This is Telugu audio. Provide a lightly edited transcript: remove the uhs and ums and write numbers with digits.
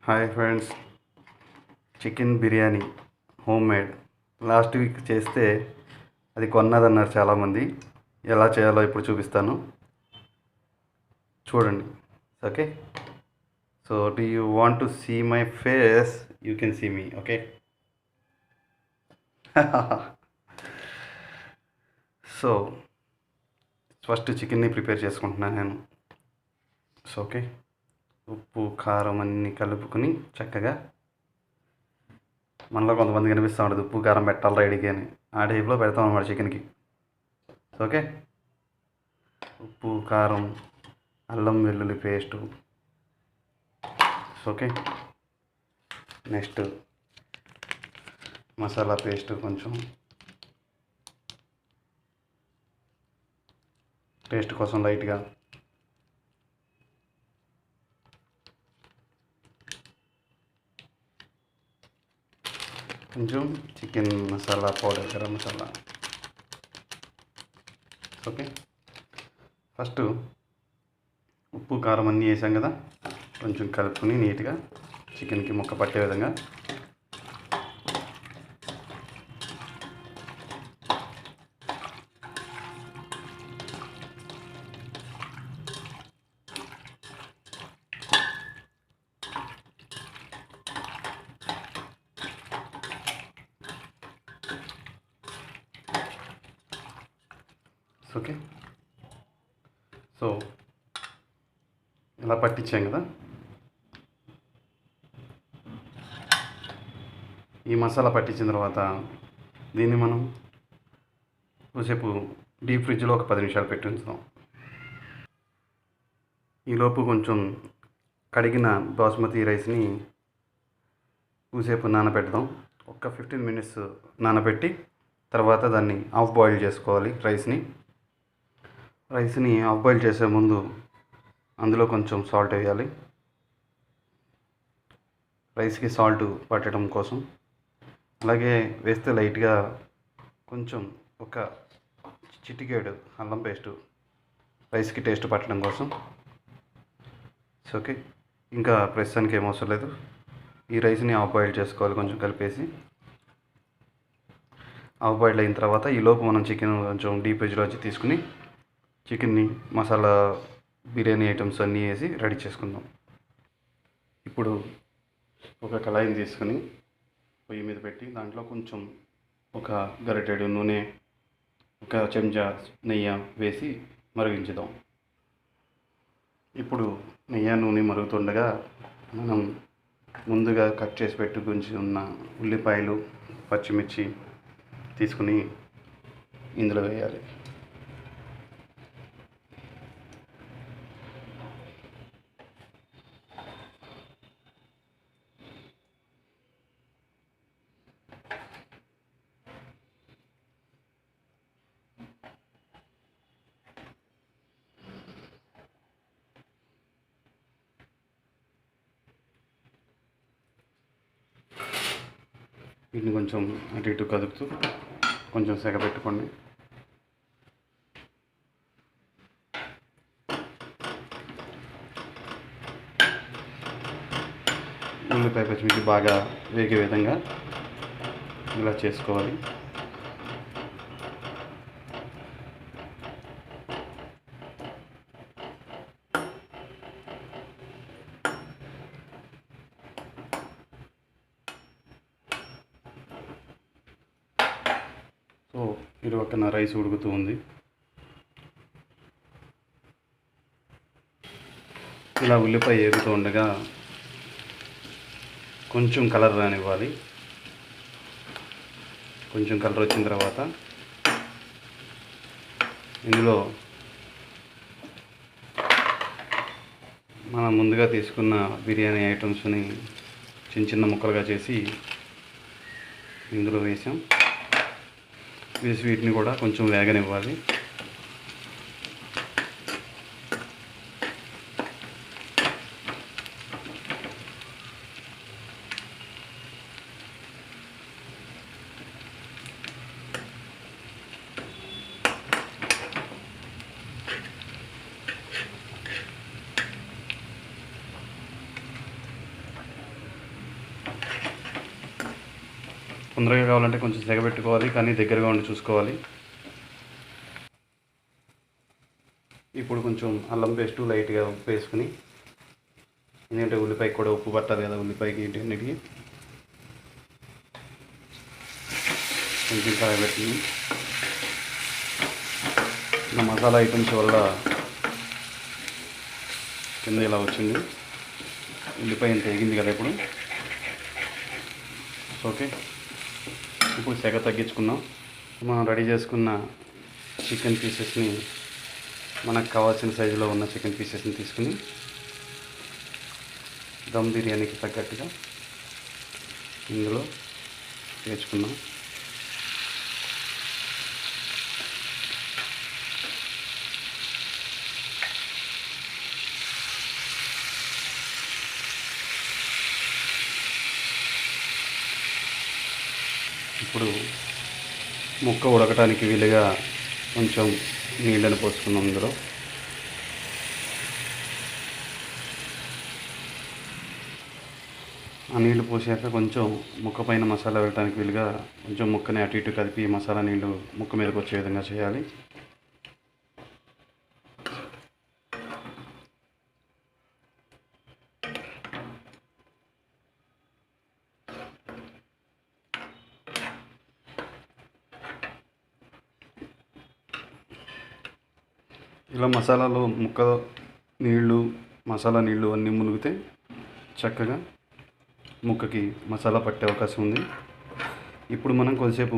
Hi friends, chicken biryani home made last week చేస్తే అది కొన్నదన్నారు చాలామంది. ఎలా చేయాలో ఇప్పుడు చూపిస్తాను, చూడండి. Okay, so do you want to see my face? You can see me. Okay, so first చికెన్ని ప్రిపేర్ చేసుకుంటున్నాను నేను. సో ఓకే, ఉప్పు కారం అన్నీ కలుపుకొని చక్కగా, మనలో కొంతమంది కనిపిస్తూ ఉంటుంది ఉప్పు కారం పెట్టాలి రెడీకి అని, ఆ టైప్లో పెడతాం అన్నమాట చికెన్కి. ఓకే, ఉప్పు కారం అల్లం వెల్లుల్లి paste. Okay, next masala paste కొంచెం టేస్ట్ కోసం లైట్గా, కొంచెం chicken masala powder, garam masala. Okay, first ఉప్పు కారం అన్నీ వేసాం కదా, కొంచెం కలుపుకొని నీట్గా చికెన్కి ముక్క పట్టే విధంగా. ఓకే, సో ఇలా పట్టించాం కదా. ఈ మసాలా పట్టించిన తర్వాత దీన్ని మనం కొద్దిసేపు డీప్ ఫ్రిడ్జ్లో ఒక 10 నిమిషాలు పెట్టి ఉంచుదాం. ఈలోపు కొంచెం కడిగిన బాస్మతి రైస్ని కొద్దిసేపు నానబెడదాం. ఒక 15 మినిట్స్ నానబెట్టి తర్వాత దాన్ని హాఫ్ బాయిల్ చేసుకోవాలి. రైస్ని హాఫ్ బాయిల్ చేసే ముందు అందులో కొంచెం సాల్ట్ వేయాలి, రైస్కి సాల్ట్ పట్టడం కోసం. అలాగే వేస్తే లైట్గా కొంచెం ఒక చిటికేడు అల్లం పేస్టు రైస్కి టేస్ట్ పట్టడం కోసం. ఓకే, ఇంకా ప్రస్తుతానికి ఏం అవసరం లేదు. ఈ రైస్ని హాఫ్ బాయిల్ చేసుకోవాలి కొంచెం కలిపేసి. హాఫ్ బాయిల్ అయిన తర్వాత ఈలోపు మనం చికెన్ కొంచెం డీప్ ఫ్రిడ్జ్లో వచ్చి తీసుకుని చికెన్ని మసాలా బిర్యానీ ఐటమ్స్ అన్నీ వేసి రెడీ చేసుకుందాం. ఇప్పుడు ఒక కళాయిని తీసుకొని పొయ్యి మీద పెట్టి దాంట్లో కొంచెం ఒక గరిటెడు నూనె, ఒక చెంచా నెయ్యి వేసి మరిగించుదాం. ఇప్పుడు నెయ్యి నూనె మరుగుతుండగా మనం ముందుగా కట్ చేసి పెట్టుకుని ఉన్న ఉల్లిపాయలు పచ్చిమిర్చి తీసుకుని ఇందులో వేయాలి. వీటిని కొంచెం అటు ఇటు కదుపుతూ కొంచెం సెగ పెట్టుకోండి. ఉల్లిపాయ పచ్చిమిర్చి బాగా వేగే విధంగా ఇలా చేసుకోవాలి. సో ఇరు పక్కన రైస్ ఉడుకుతూ ఉంది. ఇలా ఉల్లిపాయ వేగుతూ ఉండగా కొంచెం కలర్ రానివ్వాలి. కొంచెం కలర్ వచ్చిన తర్వాత ఇందులో మనం ముందుగా తీసుకున్న బిర్యానీ ఐటమ్స్ని చిన్న చిన్న ముక్కలుగా చేసి ఇందులో వేసి వీటిని కూడా కొంచెం వేగనివ్వాలి. తొందరగా కావాలంటే కొంచెం సెగబెట్టుకోవాలి, కానీ దగ్గరగా ఉండి చూసుకోవాలి. ఇప్పుడు కొంచెం అల్లం పేస్టు లైట్గా ఉప్పు వేసుకుని, ఎందుకంటే ఉల్లిపాయకి కూడా ఉప్పు పట్టాలి కదా, ఉల్లిపాయకి అన్నిటికి కొంచెం కాయబెట్టింది. ఇలా మసాలా ఐటమ్స్ వల్ల కింద ఇలా వచ్చింది. ఉల్లిపాయ ఇంత వేగింది కదా ఇప్పుడు. ఓకే, ఇప్పుడు సెగ తగ్గించుకున్నాం. మనం రెడీ చేసుకున్న చికెన్ పీసెస్ని, మనకు కావాల్సిన సైజులో ఉన్న చికెన్ పీసెస్ని తీసుకుని దమ్ బిర్యానీకి తగ్గట్టుగా ఇందులో వేసుకున్నాం. ఇప్పుడు ముక్క ఉడకటానికి వీలుగా కొంచెం నీళ్ళని పోసుకున్నాం ఇందులో. ఆ నీళ్లు పోసాక కొంచెం ముక్క పైన మసాలా వేయడానికి వీలుగా కొంచెం ముక్కని అటు ఇటు కదిపి మసాలా నీళ్ళు ముక్క మీదకి వచ్చే విధంగా చేయాలి. ఇలా మసాలాలో ముక్క నీళ్ళు, మసాలా నీళ్ళు అన్నీ మునిగితే చక్కగా ముక్కకి మసాలా పట్టే అవకాశం ఉంది. ఇప్పుడు మనం కొద్దిసేపు